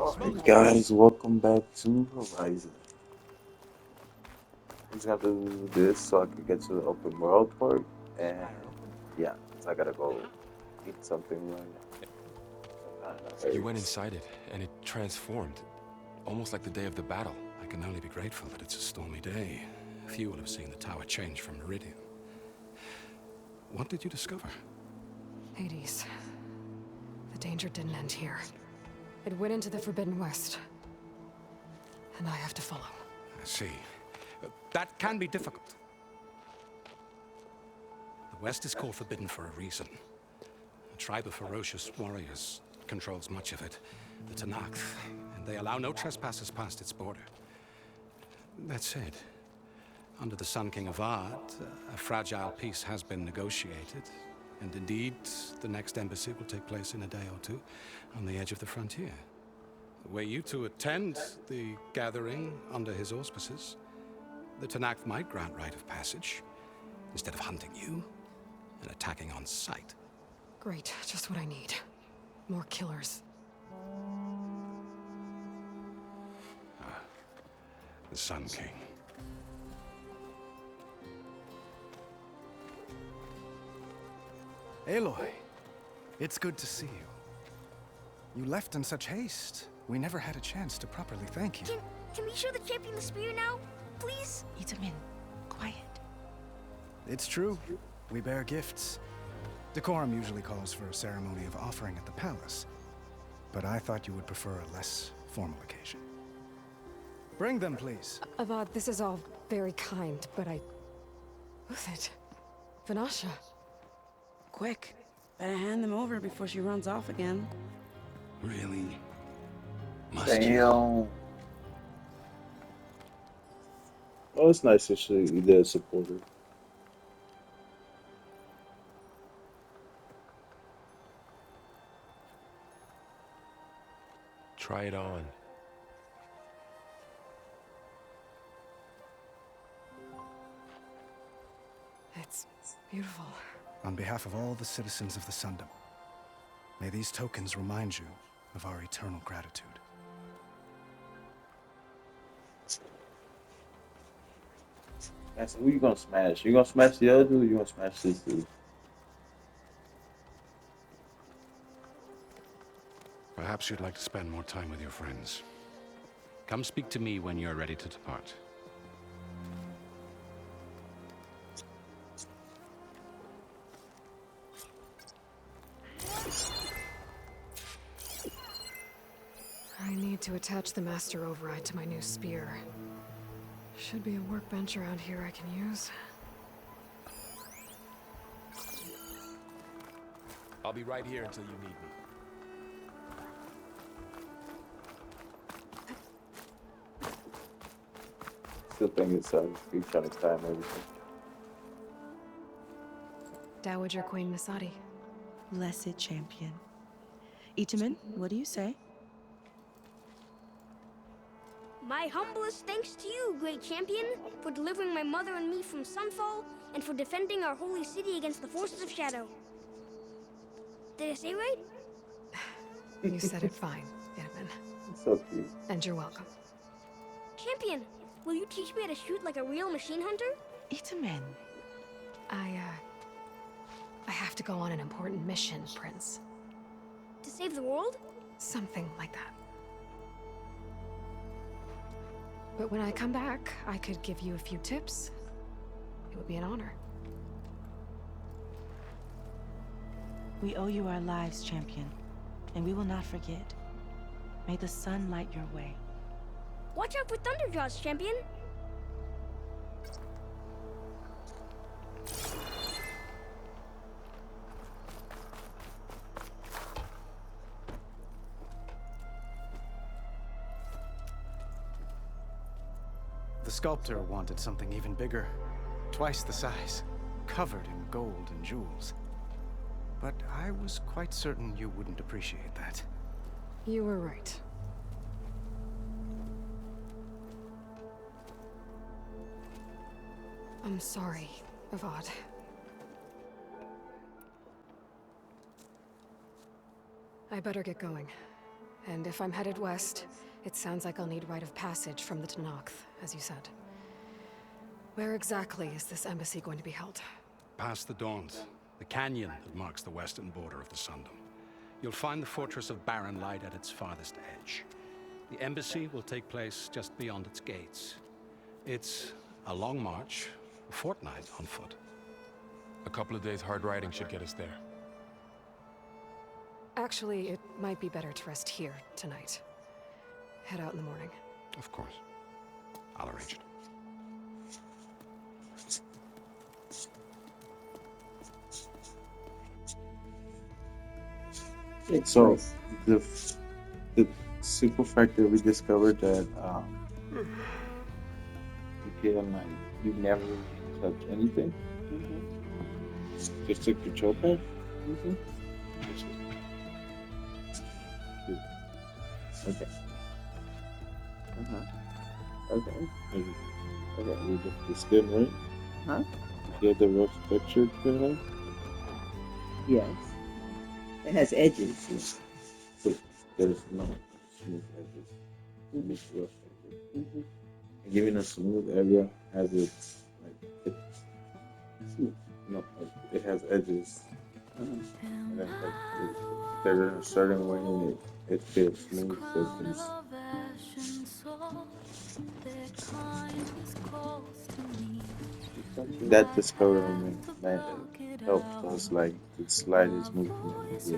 Alright guys, welcome back to Horizon. I just have to do this so I can get to the open world part. And yeah, so I gotta go eat something right You went now. inside it, and it transformed, almost like the day of the battle. I can only be grateful that it's a stormy day. Few will have seen the tower change from Meridian. What did you discover? Hades. The danger didn't end here. It went into the Forbidden West. And I have to follow. I see. That can be difficult. The West is called Forbidden for a reason. A tribe of ferocious warriors controls much of it, the Tenakth, and they allow no trespassers past its border. That said, under the Sun King Avad, a fragile peace has been negotiated, and indeed, the next embassy will take place in a day or two on the edge of the frontier. Were you to attend the gathering under his auspices, the Tenakth might grant right of passage, instead of hunting you and attacking on sight. Great, just what I need. More killers. The Sun King. Aloy, it's good to see you. You left in such haste. We never had a chance to properly thank you. Can we show the champion the spear now? Please? Itamen, quiet. It's true. We bear gifts. Decorum usually calls for a ceremony of offering at the palace. But I thought you would prefer a less formal occasion. Bring them, please. Avad, this is all very kind, but Who's it? Vanasha. Quick, better hand them over before she runs off again. Really? Must you? Damn. Oh, it's nice to see you there, supporter. Try it on. It's beautiful. On behalf of all the citizens of the Sundom, may these tokens remind you of our eternal gratitude. Man, so who you gonna smash? You gonna smash the other dude or you gonna smash this dude? Perhaps you'd like to spend more time with your friends. Come speak to me when you're ready to depart. I need to attach the Master Override to my new spear. Should be a workbench around here I can use. I'll be right here until you need me. Still think it's you trying to time everything. Dowager Queen Nasadi. Blessed champion. Itamen, what do you say? My humblest thanks to you, great champion, for delivering my mother and me from Sunfall, and for defending our holy city against the forces of Shadow. Did I say right? You said it fine, Edmund. It's so cute. And you're welcome. Champion, will you teach me how to shoot like a real machine hunter? Itamen. I have to go on an important mission, Prince. To save the world? Something like that. But when I come back, I could give you a few tips. It would be an honor. We owe you our lives, champion, and we will not forget. May the sun light your way. Watch out for Thunderjaws, champion! The sculptor wanted something even bigger, twice the size, covered in gold and jewels. But I was quite certain you wouldn't appreciate that. You were right. I'm sorry, Avad. I better get going. And if I'm headed west, it sounds like I'll need rite of passage from the Tenakth, as you said. Where exactly is this embassy going to be held? Past the Daunt, the canyon that marks the western border of the Sundom. You'll find the fortress of Barren Light at its farthest edge. The embassy will take place just beyond its gates. It's a long march, a fortnight on foot. A couple of days hard riding should get us there. Actually, it might be better to rest here tonight. Head out in the morning. Of course. I'll arrange it. So the super fact that we discovered that okay, I'm like, you never touch anything. Just a control pad. Okay. Okay. Okay. We just the skin, right? Huh? You have the rough texture to it. Yes. It has edges. So there's no smooth edges. Just rough edges. And giving a smooth area has its like no, like, it has edges. And then like they're in a certain way and it feels smooth. So that discovery helped us like the slightest movement. Yes.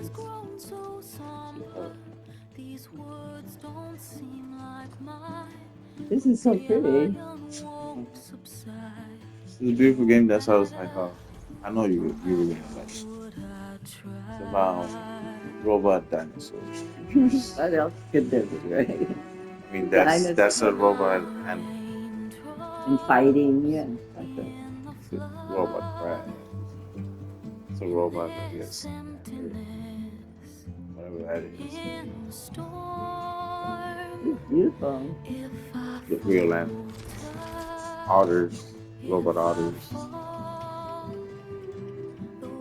This is so pretty. It's a beautiful game. That's how I was like, oh, I know you were gonna like it. It's about robot dinosaurs. What else could there be, right? I mean, that's a robot and And fighting, yeah. Like that. it's a robot crab. It's a robot, I guess. Whatever that is. It's beautiful. The real animal. Otters, robot otters.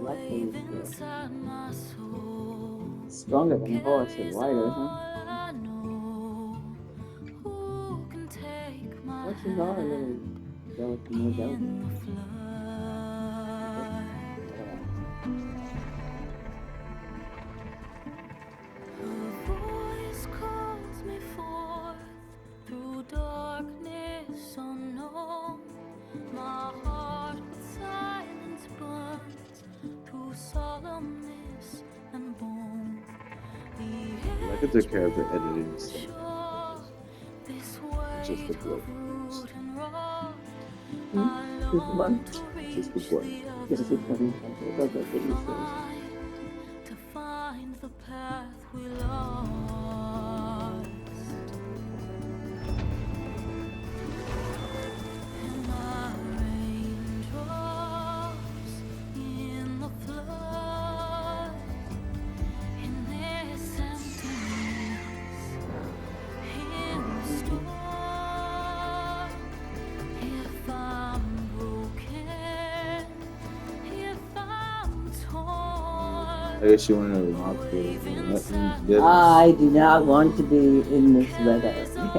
Like those, stronger than a horse and wider, huh? Horses are a little delicate, more delicate. I could take care of the editing stuff. Just the blood. This one. Just the blood. Yes, it's funny. That's what it is. To find the path we lost. And my raindrops in the flood. In this emptiness, in the storm. If I'm broken, if I'm torn. I guess you want to remark the I do not want to be in this weather. It's nice.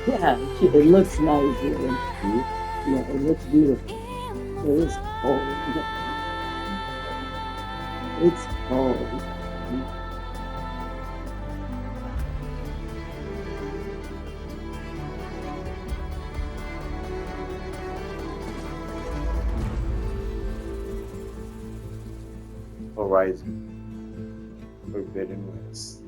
Yeah, it looks nice. Yeah, it looks beautiful. It is cold. It's cold. Horizon. Forbidden West.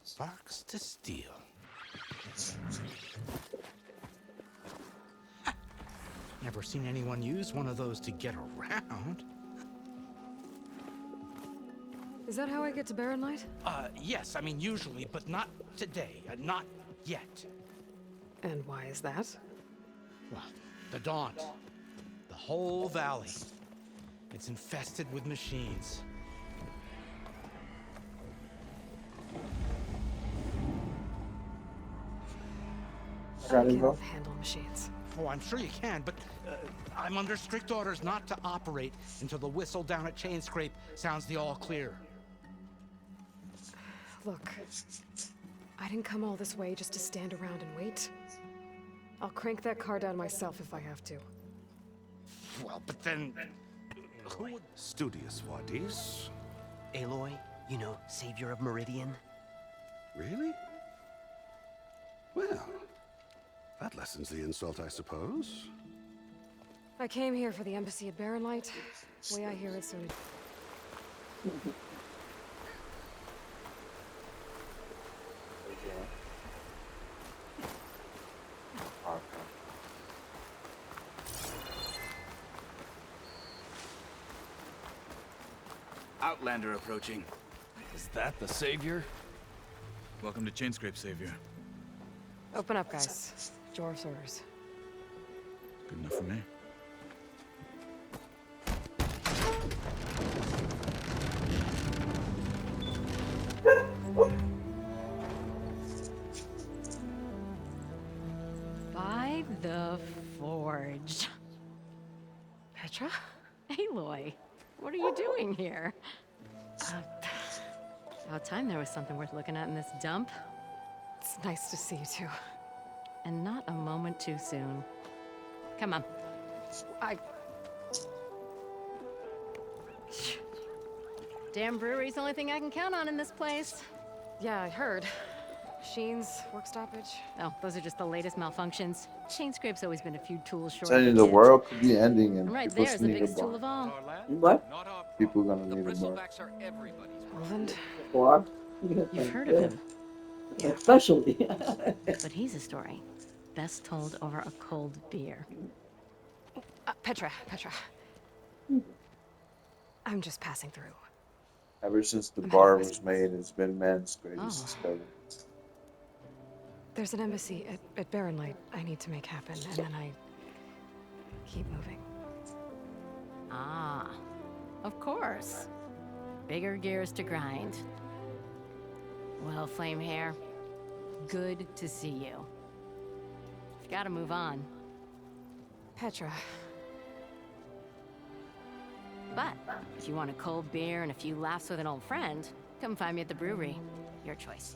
Sparks to steel. Never seen anyone use one of those to get around. Is that how I get to Barren Light? Yes, I mean usually, but not today. Not yet. And why is that? Well, the Daunt. The whole valley. It's infested with machines. Johnny can't Bro? handle machines. Oh, I'm sure you can, but I'm under strict orders not to operate until the whistle down at Chainscrape sounds the all clear. Look, I didn't come all this way just to stand around and wait. I'll crank that car down myself if I have to. Well, but then... Who would... Studious Wadis. Aloy, you know, savior of Meridian. Really? Well, that lessens the insult, I suppose. I came here for the embassy at Barren Light. The way I hear it, so did... Outlander approaching. Is that the savior? Welcome to Chainscrape, Savior. Open up, guys. Jor's orders. Good enough for me. By the Forge. Petra? Aloy, what are you doing here? About time there was something worth looking at in this dump. It's nice to see you too. And not a moment too soon. Come on. Damn brewery's the only thing I can count on in this place. Yeah, I heard. Machines, work stoppage. Oh, those are just the latest malfunctions. Chainscrape's always been a few tools short. Saying of the it. world could be ending and And right people there's the need a biggest tool bar. of all. What? People gonna need a bar. Roland? What? You've heard of him. Especially. But he's a story best told over a cold beer. Petra. I'm just passing through. Ever since the bar was made, it's been man's greatest discovery. There's an embassy at Barren Light I need to make happen, and then I keep moving. Ah, of course. Bigger gears to grind. Well, Flamehair, good to see you. You've got to move on. Petra. But if you want a cold beer and a few laughs with an old friend, come find me at the brewery. Your choice.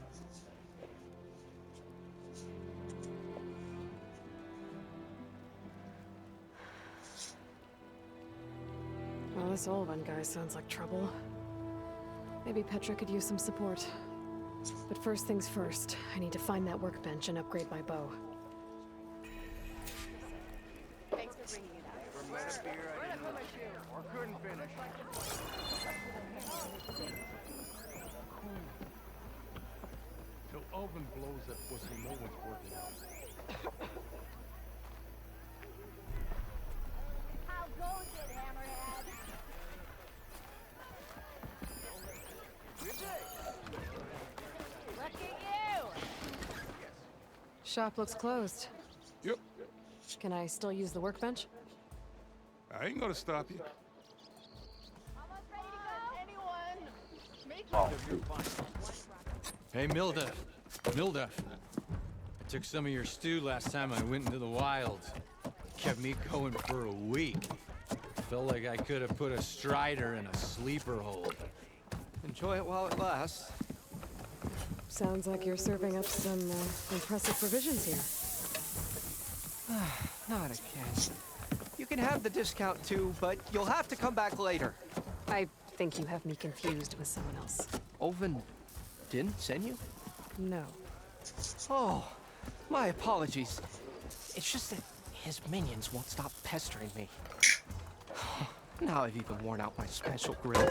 Well, this Olvan guy sounds like trouble. Maybe Petra could use some support. But first things first, I need to find that workbench and upgrade my bow. Thanks for bringing it up. Or couldn't finish. Till Elvin blows that pussy, no one's working out. How goes it, Hammerhead? Look at you! Shop looks closed. Yep. Can I still use the workbench? I ain't gonna stop you. Hey, Milda. I took some of your stew last time I went into the wilds. Kept me going for a week. Felt like I could have put a strider in a sleeper hold. Enjoy it while it lasts. Sounds like you're serving up some impressive provisions here. Not again. You can have the discount too, but you'll have to come back later. I think you have me confused with someone else. Oven didn't send you? No. Oh, my apologies. It's just that his minions won't stop pestering me. Now I've even worn out my special grill.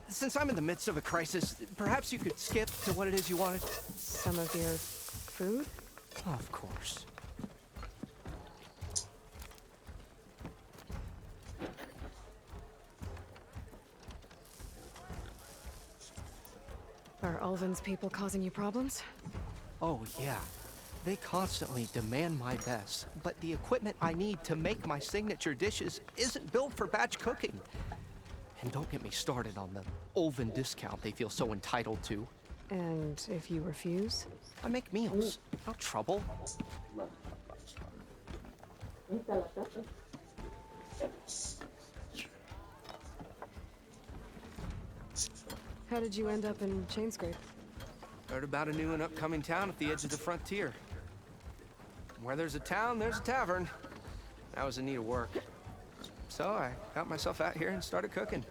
Since I'm in the midst of a crisis, perhaps you could skip to what it is you wanted? Some of your food? Of course. Are Ulvin's people causing you problems? Oh, yeah. They constantly demand my best, but the equipment I need to make my signature dishes isn't built for batch cooking. And don't get me started on the Ulvin discount they feel so entitled to. And if you refuse? I make meals. No trouble. How did you end up in Chainscrape? Heard about a new and upcoming town at the edge of the frontier. Where there's a town, there's a tavern. I was in need of work. So I got myself out here and started cooking.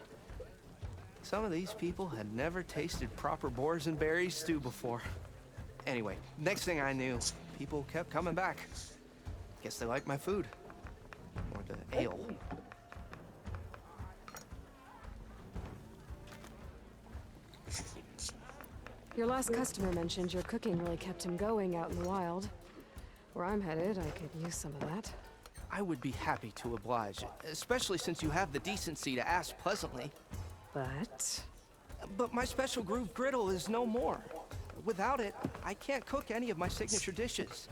Some of these people had never tasted proper boars and berries stew before. Anyway, next thing I knew, people kept coming back. Guess they liked my food. Or the ale. Your last customer mentioned your cooking really kept him going out in the wild. Where I'm headed, I could use some of that. I would be happy to oblige, especially since you have the decency to ask pleasantly. But my special groove griddle is no more. Without it, I can't cook any of my signature dishes.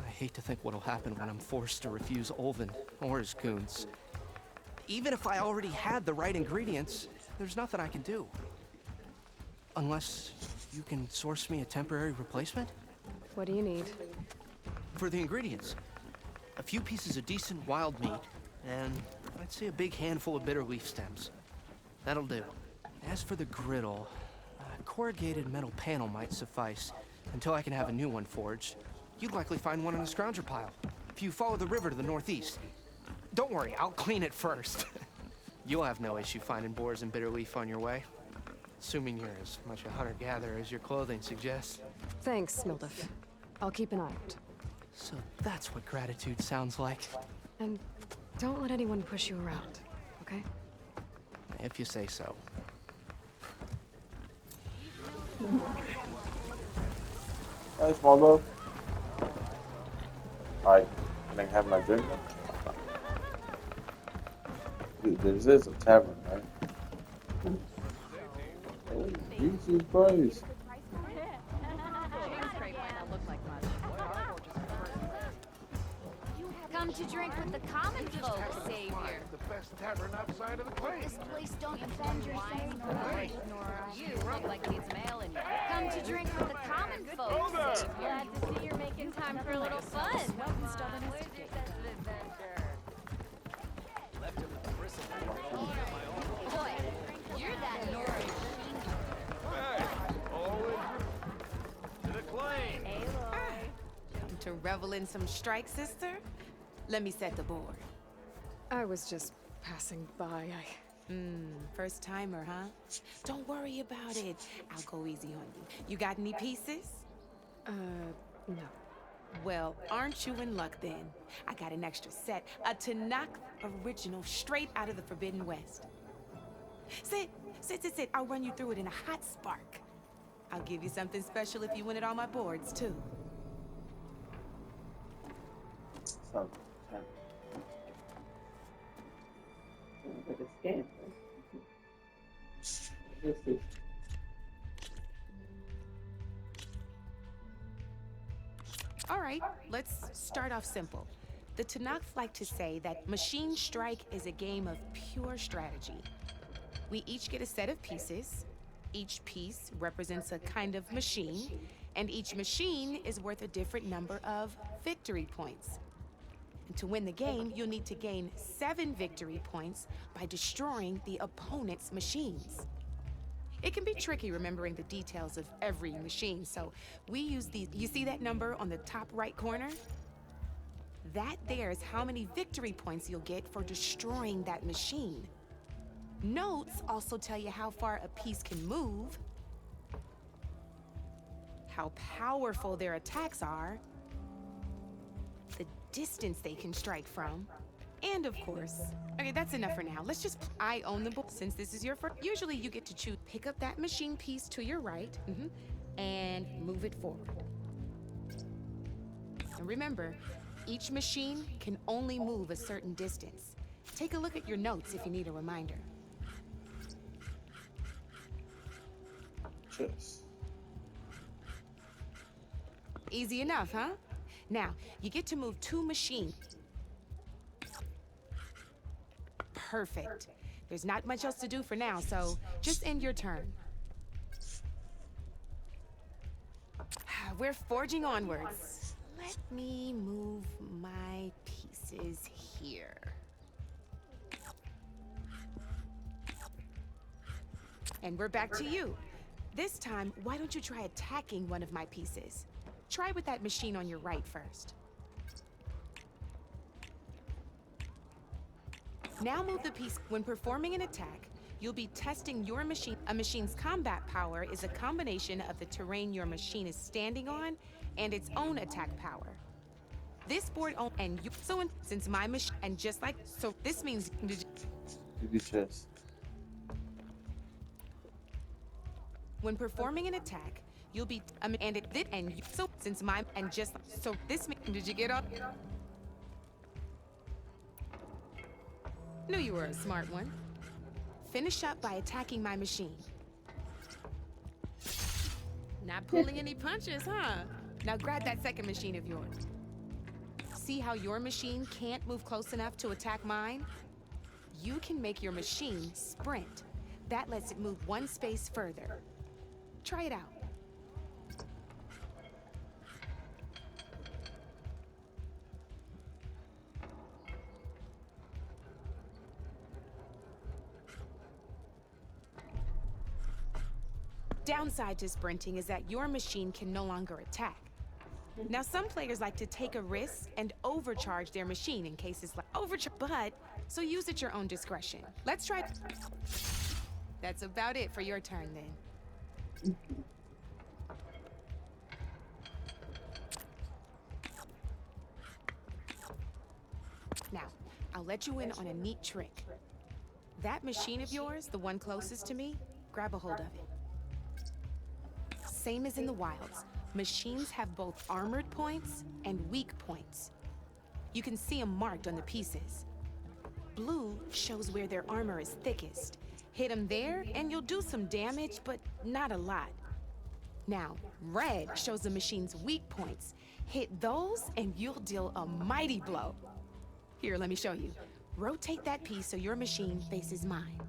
I hate to think what'll happen when I'm forced to refuse Olvin or his goons. Even if I already had the right ingredients, there's nothing I can do. Unless you can source me a temporary replacement? What do you need? For the ingredients, a few pieces of decent wild meat, and I'd say a big handful of bitter leaf stems. That'll do. As for the griddle, a corrugated metal panel might suffice until I can have a new one forged. You'd likely find one in a scrounger pile, if you follow the river to the northeast. Don't worry, I'll clean it first. You'll have no issue finding boars and bitter leaf on your way. Assuming you're as much a hunter-gatherer as your clothing suggests. Thanks, Mildif. I'll keep an eye out. So that's what gratitude sounds like. And don't let anyone push you around, okay? If you say so. Hi, small dog. Alright, can I have my drink? Dude, this is a tavern, right? Oh, Jesus Christ. Come to drink with the common folk, Savior. The best tavern outside of the place. This place don't defend your sins, Nora. You look like you need some ale in you. Come to drink with the common folk, Savior. Glad to see you're making time for a little fun. Boy, you're that Nora. To the claim. Come to revel in some strike, sister? Let me set the board. I was just passing by. First timer, huh? Don't worry about it. I'll go easy on you. You got any pieces? No. Well, aren't you in luck then? I got an extra set, a Tanakh original, straight out of the Forbidden West. Sit. I'll run you through it in a hot spark. I'll give you something special if you win it on my boards, too. Sounds like a scam. Let's see. All right, let's start off simple. The Tanakh like to say that Machine Strike is a game of pure strategy. We each get a set of pieces. Each piece represents a kind of machine, and each machine is worth a different number of victory points. And to win the game, you'll need to gain 7 victory points by destroying the opponent's machines. It can be tricky remembering the details of every machine, so we use these. You see that number on the top right corner? That there is how many victory points you'll get for destroying that machine. Notes also tell you how far a piece can move, how powerful their attacks are, the distance they can strike from, and of course, okay, that's enough for now. Let's just, I own the board. Since this is your first, usually you get to choose, pick up that machine piece to your right, and move it forward. And remember, each machine can only move a certain distance. Take a look at your notes if you need a reminder. Cheers. Easy enough, huh? Now, you get to move 2 machines. Perfect. There's not much else to do for now, so just end your turn. we're forging onwards. Let me move my pieces here. And we're back to you. This time, why don't you try attacking one of my pieces? Try with that machine on your right first. Now move the piece. When performing an attack, you'll be testing your machine. A machine's combat power is a combination of the terrain your machine is standing on and its own attack power. This board and you since my machine and just like so this means when performing an attack, you'll be and it did and you, so since my and just so this means did you get up? Knew you were a smart one. Finish up by attacking my machine. Not pulling any punches, huh? Now grab that second machine of yours. See how your machine can't move close enough to attack mine? You can make your machine sprint. That lets it move one space further. Try it out. Downside to sprinting is that your machine can no longer attack. Now, some players like to take a risk and overcharge their machine in cases like but so use at your own discretion. Let's try. That's about it for your turn then. Now, I'll let you in on a neat trick. That machine of yours, the one closest to me, grab a hold of it. Same as in the wilds, machines have both armored points and weak points. You can see them marked on the pieces. Blue shows where their armor is thickest. Hit them there and you'll do some damage, but not a lot. Now, red shows the machine's weak points. Hit those and you'll deal a mighty blow. Here, let me show you. Rotate that piece so your machine faces mine.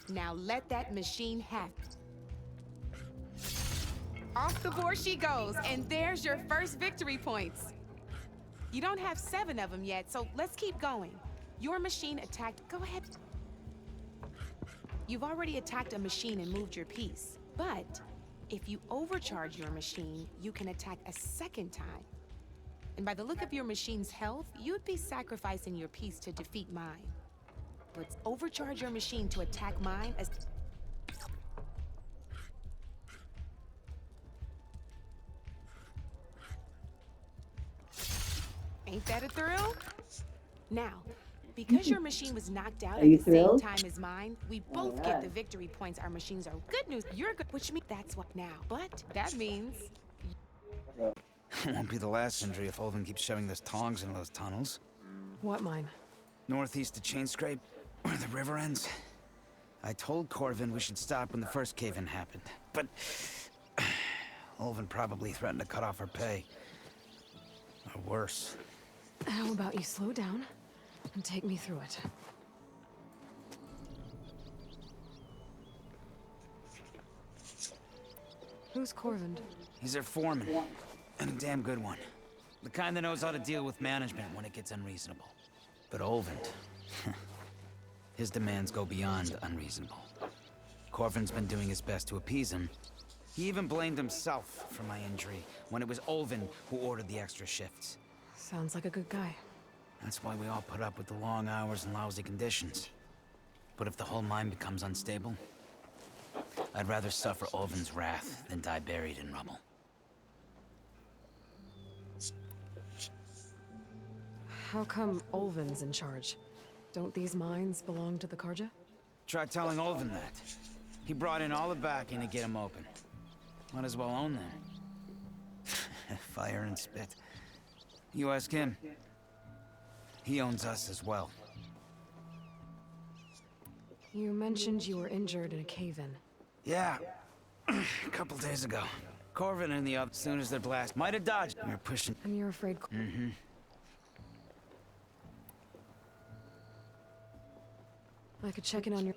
Now let that machine have. Off the board she goes, and there's your first victory points. You don't have 7 of them yet, so let's keep going. Your machine attacked. Go ahead. You've already attacked a machine and moved your piece. But if you overcharge your machine, you can attack a second time. And by the look of your machine's health, you'd be sacrificing your piece to defeat mine. But overcharge your machine to attack mine as... Ain't that a thrill? Now, because your machine was knocked out at the same time as mine, we both get the victory points. Our machines are good news. You're good, which means that's what now. But that means... It won't be the last injury if Olvin keeps shoving those tongs into those tunnels. What mine? Northeast of Chainscrape, where the river ends. I told Corvin we should stop when the first cave-in happened, but... Olvin probably threatened to cut off our pay. Or worse. How about you slow down and take me through it? Who's Corvin? He's their foreman, and a damn good one. The kind that knows how to deal with management when it gets unreasonable. But Olvin, his demands go beyond unreasonable. Corvin's been doing his best to appease him. He even blamed himself for my injury when it was Olvin who ordered the extra shifts. Sounds like a good guy. That's why we all put up with the long hours and lousy conditions. But if the whole mine becomes unstable, I'd rather suffer Olvin's wrath than die buried in rubble. How come Olvin's in charge? Don't these mines belong to the Carja? Try telling Olvin that. He brought in all the backing to get them open. Might as well own them. Fire and spit. You ask him. He owns us as well. You mentioned you were injured in a cave-in. Yeah. A couple days ago. Corvin and the others, as soon as their blast might have dodged. We were pushing. And you're afraid... Mm-hmm. I could check in on your...